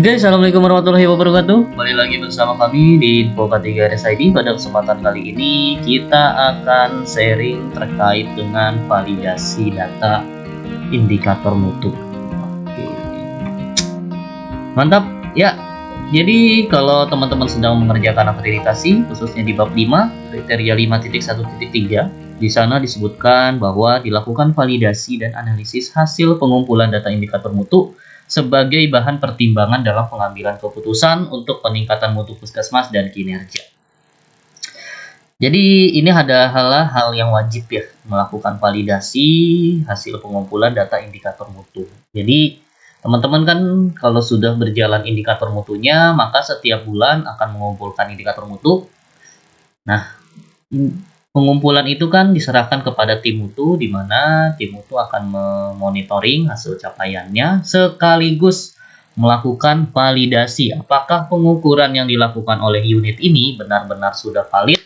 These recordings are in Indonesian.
Oke, assalamualaikum warahmatullahi wabarakatuh. Kembali lagi bersama kami di Info K3 RSID. Pada kesempatan kali ini kita akan sharing terkait dengan validasi data indikator mutu. Oke, mantap ya. Jadi kalau teman-teman sedang mengerjakan akreditasi, khususnya di bab 5, kriteria 5.1.3, di sana disebutkan bahwa dilakukan validasi dan analisis hasil pengumpulan data indikator mutu sebagai bahan pertimbangan dalam pengambilan keputusan untuk peningkatan mutu puskesmas dan kinerja. Jadi ini ada hal yang wajib ya, melakukan validasi hasil pengumpulan data indikator mutu. Jadi teman-teman kan kalau sudah berjalan indikator mutunya, maka setiap bulan akan mengumpulkan indikator mutu. Nah, pengumpulan itu kan diserahkan kepada tim mutu, di mana tim mutu akan memonitoring hasil capaiannya sekaligus melakukan validasi apakah pengukuran yang dilakukan oleh unit ini benar-benar sudah valid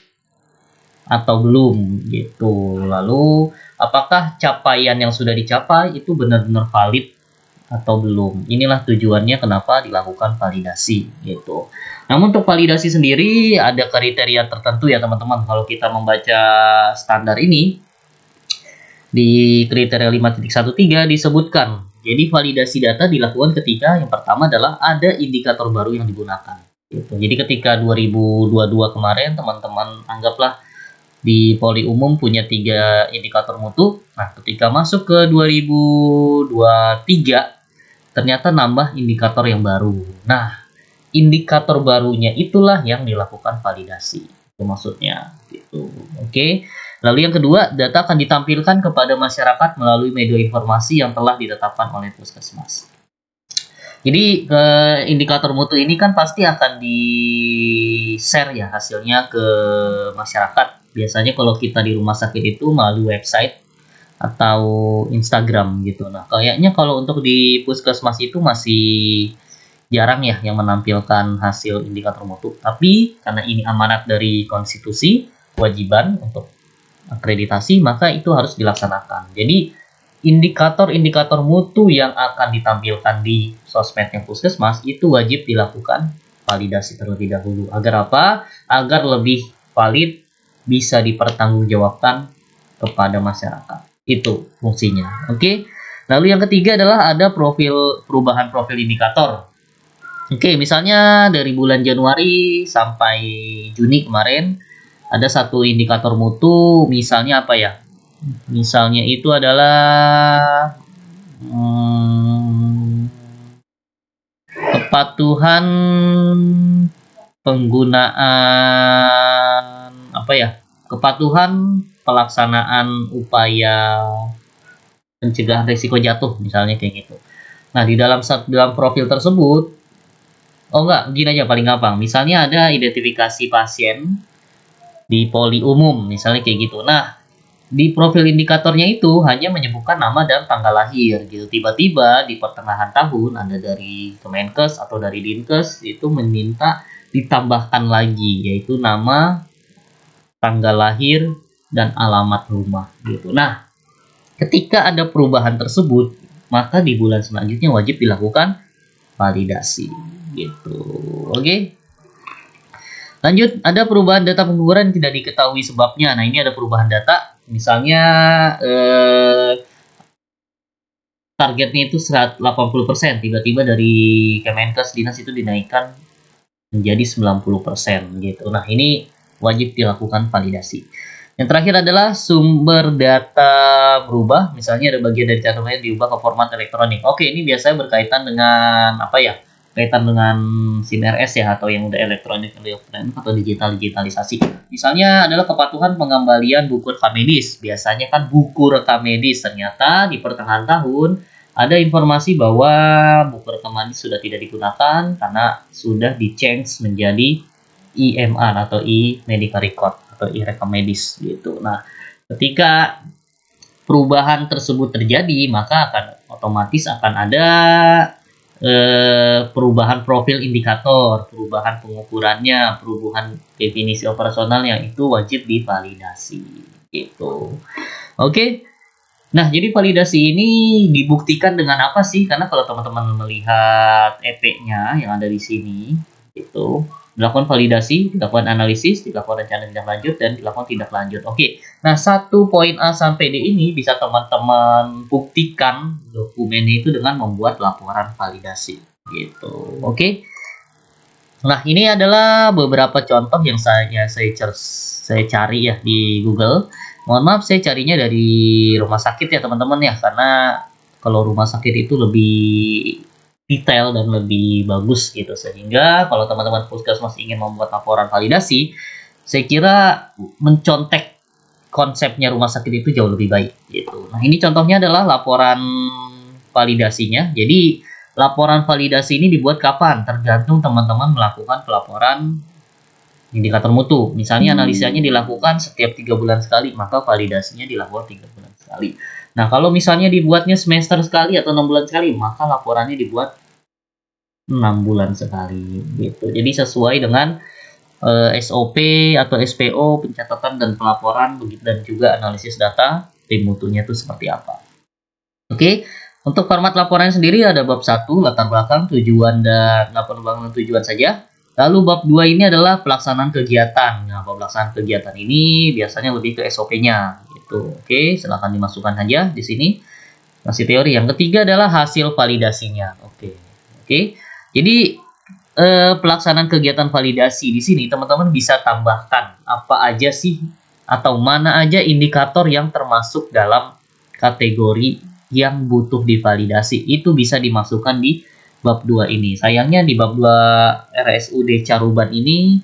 atau belum gitu. Lalu apakah capaian yang sudah dicapai itu benar-benar valid atau belum. Inilah tujuannya kenapa dilakukan validasi gitu. Namun untuk validasi sendiri ada kriteria tertentu ya teman-teman. Kalau kita membaca standar ini di kriteria 5.13 disebutkan. Jadi validasi data dilakukan ketika yang pertama adalah ada indikator baru yang digunakan. Gitu. Jadi ketika 2022 kemarin teman-teman anggaplah di poli umum punya 3 indikator mutu. Nah, ketika masuk ke 2023 ternyata nambah indikator yang baru. Nah, indikator barunya itulah yang dilakukan validasi. Itu maksudnya gitu. Oke. Lalu yang kedua, data akan ditampilkan kepada masyarakat melalui media informasi yang telah ditetapkan oleh Puskesmas. Jadi indikator mutu ini kan pasti akan di-share ya hasilnya ke masyarakat. Biasanya kalau kita di rumah sakit itu melalui website atau Instagram gitu. Nah, kayaknya kalau untuk di puskesmas itu masih jarang ya yang menampilkan hasil indikator mutu. Tapi karena ini amanat dari konstitusi, kewajiban untuk akreditasi, maka itu harus dilaksanakan. Jadi indikator-indikator mutu yang akan ditampilkan di sosmednya puskesmas itu wajib dilakukan validasi terlebih dahulu. Agar apa? Agar lebih valid, bisa dipertanggungjawabkan kepada masyarakat. Itu fungsinya. Oke. Lalu yang ketiga adalah ada perubahan profil indikator. Oke, misalnya dari bulan Januari sampai Juni kemarin ada satu indikator mutu, misalnya apa ya? Misalnya itu adalah kepatuhan penggunaan apa ya? Kepatuhan pelaksanaan upaya pencegahan risiko jatuh misalnya kayak gitu. Nah, di dalam profil tersebut, oh enggak, gini aja paling gampang. Misalnya ada identifikasi pasien di poli umum, misalnya kayak gitu. Nah, di profil indikatornya itu hanya menyebutkan nama dan tanggal lahir gitu. Tiba-tiba di pertengahan tahun ada dari Kemenkes atau dari Dinkes itu meminta ditambahkan lagi, yaitu nama, tanggal lahir, dan alamat rumah gitu. Nah, ketika ada perubahan tersebut, maka di bulan selanjutnya wajib dilakukan validasi gitu. Oke. Lanjut, ada perubahan data pengukuran yang tidak diketahui sebabnya. Nah, ini ada perubahan data. Misalnya targetnya itu 80%, tiba-tiba dari Kemenkes Dinas itu dinaikkan menjadi 90% gitu. Nah, ini wajib dilakukan validasi. Yang terakhir adalah sumber data berubah, misalnya ada bagian dari catatan diubah ke format elektronik. Oke, ini biasanya berkaitan dengan apa ya? Kaitan dengan SIM RS ya, atau yang udah elektronik atau digitalisasi. Misalnya adalah kepatuhan pengembalian buku rekam medis. Biasanya kan buku rekam medis, ternyata di pertengahan tahun ada informasi bahwa buku rekam medis sudah tidak digunakan karena sudah di-change menjadi EMR atau e-medical record atau e-rekam medis gitu. Nah, ketika perubahan tersebut terjadi, maka otomatis akan ada perubahan profil indikator, perubahan pengukurannya, perubahan definisi operasional yang itu wajib divalidasi gitu. Oke. Nah, jadi validasi ini dibuktikan dengan apa sih? Karena kalau teman-teman melihat EP-nya yang ada di sini, itu dilakukan validasi, dilakukan analisis, dilakukan rencana tindak lanjut, dan dilakukan tindak lanjut. Oke, nah satu poin A sampai D ini bisa teman-teman buktikan dokumennya itu dengan membuat laporan validasi, gitu. Oke. Nah, ini adalah beberapa contoh yang saya cari ya di Google. Mohon maaf saya carinya dari rumah sakit ya teman-teman ya, karena kalau rumah sakit itu lebih detail dan lebih bagus gitu. Sehingga kalau teman-teman puskesmas ingin membuat laporan validasi, saya kira mencontek konsepnya rumah sakit itu jauh lebih baik gitu. Nah, ini contohnya adalah laporan validasinya. Jadi laporan validasi ini dibuat kapan? Tergantung teman-teman melakukan pelaporan indikator mutu. Misalnya analisanya dilakukan setiap 3 bulan sekali, maka validasinya dilakukan 3 bulan sekali. Nah, kalau misalnya dibuatnya semester sekali atau 6 bulan sekali, maka laporannya dibuat 6 bulan sekali gitu. Jadi sesuai dengan SOP atau SPO, pencatatan dan pelaporan, dan juga analisis data tim mutunya itu seperti apa. Oke, untuk format laporan sendiri ada bab 1, latar belakang, tujuan, dan laporan belakang tujuan saja. Lalu bab 2 ini adalah pelaksanaan kegiatan. Nah, pelaksanaan kegiatan ini biasanya lebih ke SOP-nya gitu. Oke, silahkan dimasukkan saja di sini. Masih teori. Yang ketiga adalah hasil validasinya. Oke. Oke. Jadi pelaksanaan kegiatan validasi di sini teman-teman bisa tambahkan apa aja sih atau mana aja indikator yang termasuk dalam kategori yang butuh divalidasi. Itu bisa dimasukkan di bab 2 ini. Sayangnya di bab 2 RSUD Caruban ini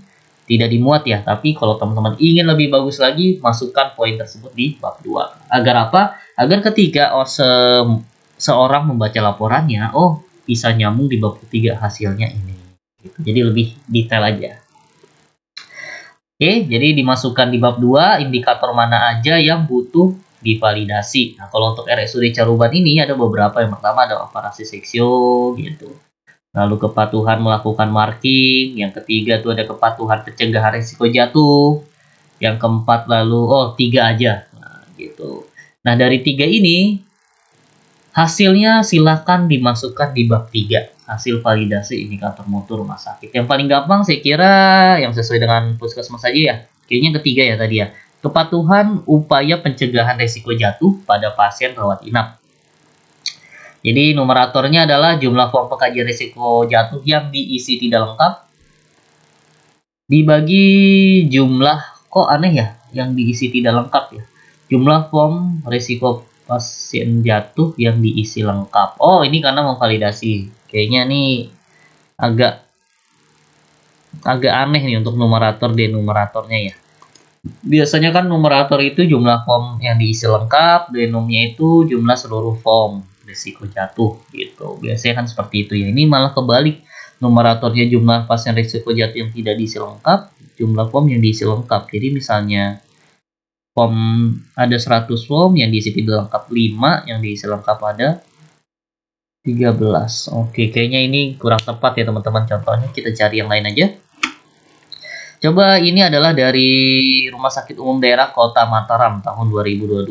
tidak dimuat ya, tapi kalau teman-teman ingin lebih bagus lagi, masukkan poin tersebut di bab 2. Agar apa? Agar ketika seorang membaca laporannya, oh bisa nyambung di bab ketiga hasilnya ini. Gitu. Jadi lebih detail aja. Oke, jadi dimasukkan di bab 2 indikator mana aja yang butuh divalidasi. Nah, kalau untuk RSUD Caruban ini ada beberapa. Yang pertama ada operasi seksio gitu. Lalu kepatuhan melakukan marking. Yang ketiga itu ada kepatuhan pencegahan risiko jatuh. Yang keempat lalu 3 aja. Nah, gitu. Nah, dari 3 ini hasilnya silakan dimasukkan di bab 3. Hasil validasi indikator mutu rumah sakit. Yang paling gampang saya kira yang sesuai dengan puskesmas saja ya. Kayaknya ketiga ya tadi ya. Kepatuhan upaya pencegahan risiko jatuh pada pasien rawat inap. Jadi numeratornya adalah jumlah form pengkajian risiko jatuh yang diisi tidak lengkap dibagi jumlah, kok aneh ya yang diisi tidak lengkap ya. Jumlah form risiko pasien jatuh yang diisi lengkap. Oh, ini karena memvalidasi. Kayaknya nih agak aneh nih untuk numerator denumeratornya ya. Biasanya kan numerator itu jumlah form yang diisi lengkap, denomnya itu jumlah seluruh form risiko jatuh gitu. Biasanya kan seperti itu ya. Ini malah kebalik. Numeratornya jumlah pasien risiko jatuh yang tidak diisi lengkap, jumlah form yang diisi lengkap. Jadi misalnya form ada 100 form yang diisi tidak lengkap 5, yang diisi lengkap ada 13. Oke, kayaknya ini kurang tepat ya teman-teman contohnya. Kita cari yang lain aja. Coba ini adalah dari Rumah Sakit Umum Daerah Kota Mataram tahun 2022.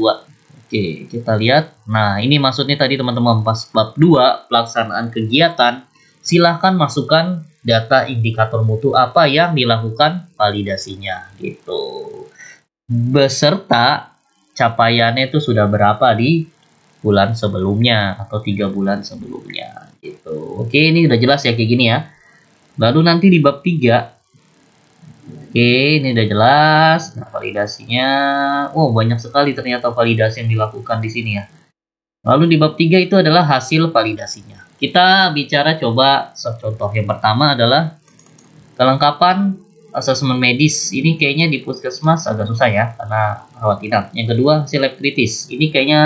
Oke, kita lihat. Nah, ini maksudnya tadi teman-teman pas bab 2 pelaksanaan kegiatan, silahkan masukkan data indikator mutu apa yang dilakukan validasinya gitu. Beserta capaiannya itu sudah berapa di bulan sebelumnya atau 3 bulan sebelumnya gitu. Oke, ini udah jelas ya kayak gini ya. Lalu nanti di bab 3, oke, ini udah jelas. Nah, validasinya, banyak sekali ternyata validasi yang dilakukan di sini ya. Lalu di bab 3 itu adalah hasil validasinya. Kita bicara coba contoh. Yang pertama adalah kelengkapan asesmen medis. Ini kayaknya di puskesmas agak susah ya, karena rawat inap. Yang kedua, hasil lab kritis. Ini kayaknya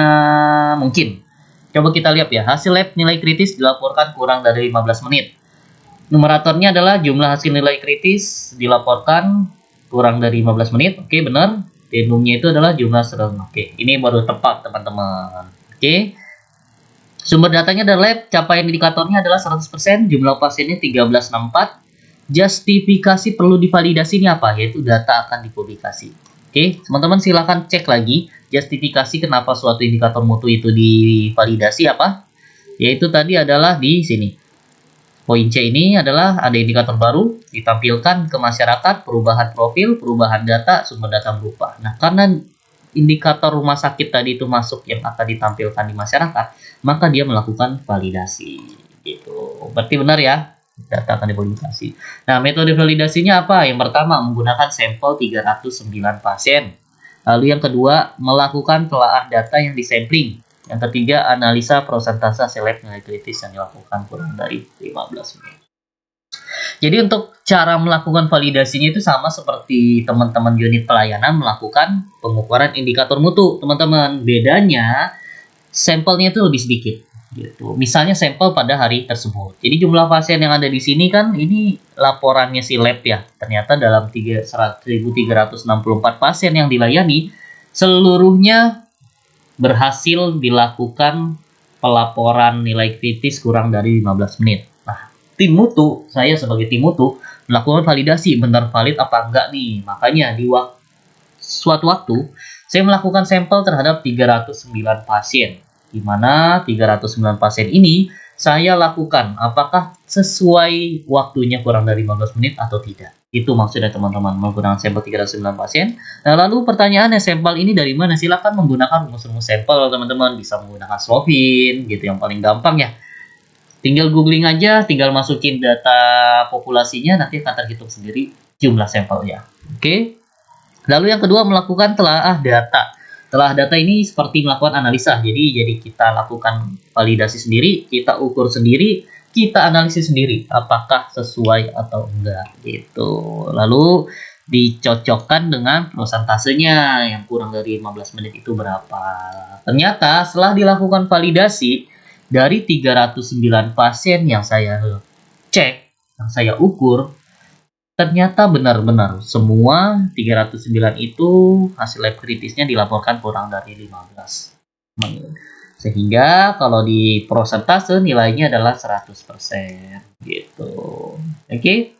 mungkin. Coba kita lihat ya, hasil lab nilai kritis dilaporkan kurang dari 15 menit. Numeratornya adalah jumlah hasil nilai kritis dilaporkan kurang dari 15 menit. Oke, benar. Denumnya itu adalah jumlah serem. Oke, ini baru tepat teman-teman. Oke. Sumber datanya dari lab, capaian indikatornya adalah 100%, jumlah pasiennya 1364. Justifikasi perlu divalidasi ini apa? Yaitu data akan dipublikasi. Oke, teman-teman silakan cek lagi justifikasi kenapa suatu indikator mutu itu divalidasi apa? Yaitu tadi adalah di sini. Poin C ini adalah ada indikator baru ditampilkan ke masyarakat, perubahan profil, perubahan data, sumber data berubah. Nah, karena indikator rumah sakit tadi itu masuk yang akan ditampilkan di masyarakat, maka dia melakukan validasi. Gitu. Berarti benar ya, data akan divalidasi. Nah, metode validasinya apa? Yang pertama, menggunakan sampel 309 pasien. Lalu yang kedua, melakukan telaah data yang disampling. Yang ketiga, analisa prosentase seleb nilai kritis yang dilakukan kurang dari 15 menit. Jadi untuk cara melakukan validasinya itu sama seperti teman-teman unit pelayanan melakukan pengukuran indikator mutu, teman-teman. Bedanya sampelnya itu lebih sedikit gitu. Misalnya sampel pada hari tersebut. Jadi jumlah pasien yang ada di sini kan ini laporannya si lab ya. Ternyata dalam 1.364 pasien yang dilayani seluruhnya berhasil dilakukan pelaporan nilai kritis kurang dari 15 menit. Nah, tim mutu, saya sebagai tim mutu melakukan validasi benar valid apa enggak nih. Makanya di suatu waktu saya melakukan sampel terhadap 309 pasien, di mana 309 pasien ini saya lakukan apakah sesuai waktunya kurang dari 15 menit atau tidak. Itu maksudnya teman-teman menggunakan sampel 309 pasien. Nah, lalu pertanyaannya sampel ini dari mana? Silakan menggunakan rumus-rumus sampel teman-teman, bisa menggunakan Slovin gitu yang paling gampang ya. Tinggal googling aja, tinggal masukin data populasinya, nanti akan terhitung sendiri jumlah sampelnya. Oke. Lalu yang kedua melakukan telaah data. Telaah data ini seperti melakukan analisa. Jadi kita lakukan validasi sendiri, kita ukur sendiri, kita analisis sendiri apakah sesuai atau enggak gitu. Lalu dicocokkan dengan prosentasenya yang kurang dari 15 menit itu berapa. Ternyata setelah dilakukan validasi dari 309 pasien yang saya cek, yang saya ukur, ternyata benar-benar semua 309 itu hasil lab kritisnya dilaporkan kurang dari 15 menit. Sehingga kalau di prosentase nilainya adalah 100% gitu. Oke.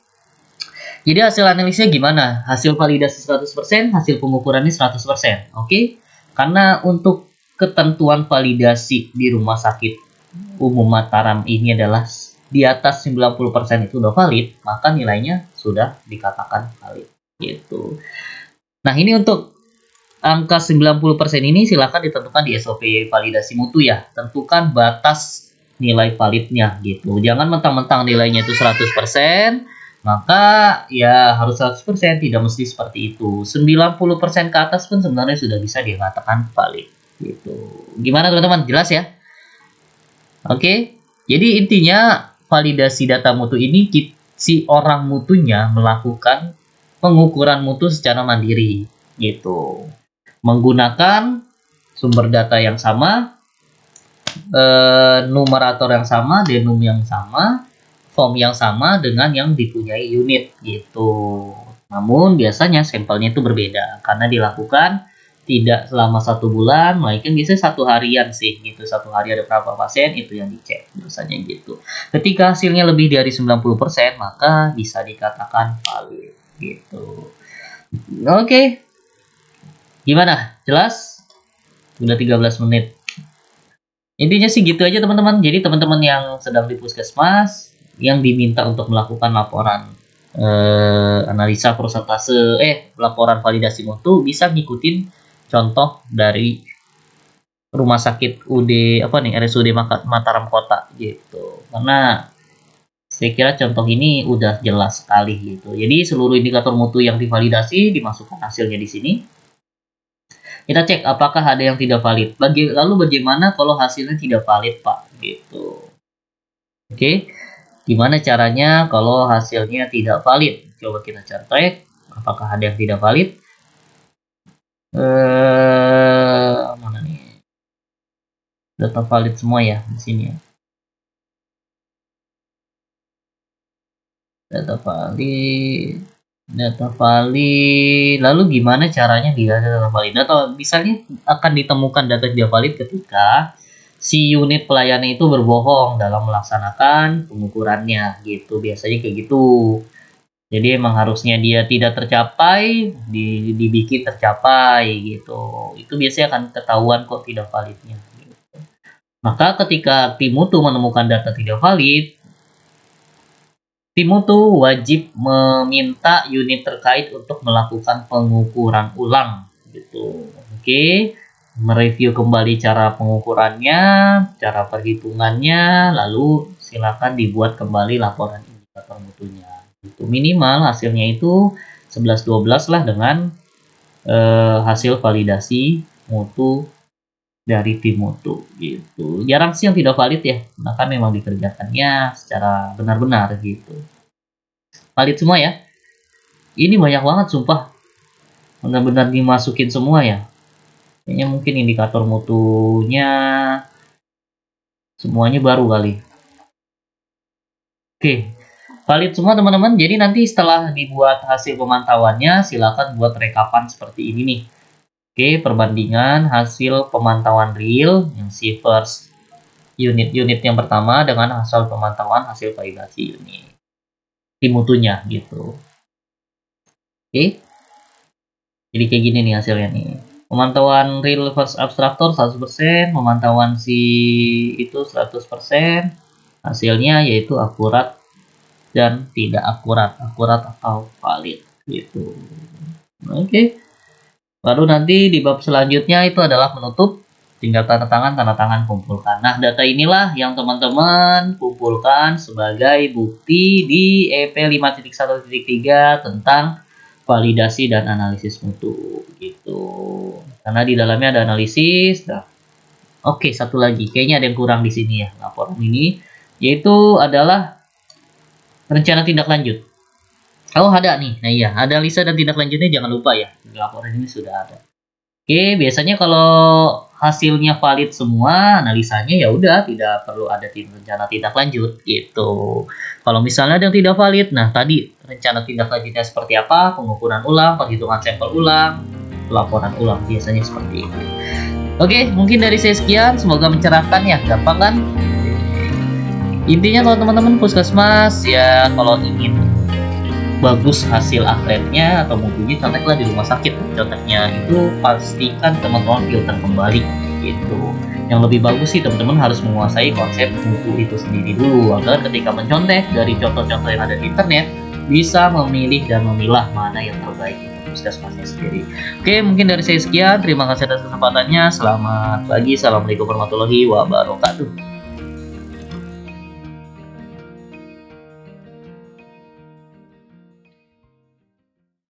Jadi hasil analisnya gimana? Hasil validasi 100%, hasil pengukurannya 100%. Oke. Karena untuk ketentuan validasi di Rumah Sakit Umum Mataram ini adalah di atas 90% itu udah valid, maka nilainya sudah dikatakan valid gitu. Nah, ini untuk angka 90% ini silakan ditentukan di SOP validasi mutu ya. Tentukan batas nilai validnya gitu. Jangan mentang-mentang nilainya itu 100%, maka ya harus 100%, tidak mesti seperti itu. 90% ke atas pun sebenarnya sudah bisa dikatakan valid gitu. Gimana teman-teman? Jelas ya? Oke. Jadi intinya validasi data mutu ini si orang mutunya melakukan pengukuran mutu secara mandiri gitu, menggunakan sumber data yang sama, numerator yang sama, denum yang sama, form yang sama dengan yang dipunyai unit gitu. Namun biasanya sampelnya itu berbeda karena dilakukan tidak selama 1 bulan, melainkan biasanya 1 harian sih gitu. 1 hari ada berapa pasien itu yang dicek biasanya gitu. Ketika hasilnya lebih dari 90% maka bisa dikatakan valid gitu. Oke. Gimana? Jelas? Udah 13 menit. Intinya sih gitu aja teman-teman. Jadi teman-teman yang sedang di puskesmas yang diminta untuk melakukan laporan analisa prosentase laporan validasi mutu bisa ngikutin contoh dari rumah sakit RSUD Mataram Kota gitu. Karena saya kira contoh ini udah jelas sekali gitu. Jadi seluruh indikator mutu yang divalidasi dimasukkan hasilnya di sini. Kita cek apakah ada yang tidak valid. Lalu bagaimana kalau hasilnya tidak valid, Pak? Gitu. Oke. Gimana caranya kalau hasilnya tidak valid? Coba kita cek apakah ada yang tidak valid. Mana nih? Data valid semua ya di sini ya. Data valid. Lalu gimana caranya bila data valid? Atau misalnya akan ditemukan data tidak valid ketika si unit pelayanan itu berbohong dalam melaksanakan pengukurannya gitu. Biasanya kayak gitu. Jadi emang harusnya dia tidak tercapai, dibikin tercapai gitu. Itu biasanya akan ketahuan kok tidak validnya. Gitu. Maka ketika tim mutu menemukan data tidak valid, tim mutu wajib meminta unit terkait untuk melakukan pengukuran ulang. Gitu. Oke, mereview kembali cara pengukurannya, cara perhitungannya, lalu silakan dibuat kembali laporan indikator mutunya. Itu minimal hasilnya itu 11-12 lah dengan hasil validasi mutu dari tim mutu gitu. Jarang sih yang tidak valid ya, maka memang dikerjakannya secara benar-benar gitu. Valid semua ya. Ini banyak banget sumpah. Benar-benar dimasukin semua ya. Kayaknya mungkin indikator mutunya semuanya baru kali. Oke, valid semua teman-teman. Jadi nanti setelah dibuat hasil pemantauannya, silakan buat rekapan seperti ini nih. Oke, perbandingan hasil pemantauan real yang si first unit yang pertama dengan hasil pemantauan hasil validasi unit di mutunya gitu. Oke, jadi kayak gini nih hasilnya nih. Pemantauan real first abstraktor 100%, pemantauan si itu 100%, hasilnya yaitu akurat dan tidak akurat atau valid gitu. Oke. Baru nanti di bab selanjutnya itu adalah menutup, tinggal tanda tangan kumpulkan. Nah, data inilah yang teman-teman kumpulkan sebagai bukti di EP 5.1.3 tentang validasi dan analisis mutu gitu. Karena di dalamnya ada analisis. Nah, oke, satu lagi, kayaknya ada yang kurang di sini ya laporan ini, yaitu adalah rencana tindak lanjut. Oh, ada nih. Nah, iya, ada analisa dan tindak lanjutnya, jangan lupa ya. Di laporan ini sudah ada. Oke, biasanya kalau hasilnya valid semua, analisanya ya udah tidak perlu ada rencana tindak lanjut gitu. Kalau misalnya ada yang tidak valid, nah tadi rencana tindak lanjutnya seperti apa? Pengukuran ulang, perhitungan sampel ulang, laporan ulang, biasanya seperti itu. Oke, mungkin dari saya sekian, semoga mencerahkan ya, gampang kan? Intinya kalau teman-teman puskesmas ya kalau ingin bagus hasil akrednya atau mutunya, conteklah di rumah sakit. Conteknya itu pastikan teman-teman filter kembali gitu. Yang lebih bagus sih teman-teman harus menguasai konsep mutu itu sendiri dulu agar ketika mencontek dari contoh-contoh yang ada di internet bisa memilih dan memilah mana yang terbaik untuk puskesmasnya sendiri. Oke, mungkin dari saya sekian. Terima kasih atas kesempatannya. Selamat pagi. Assalamualaikum warahmatullahi wabarakatuh.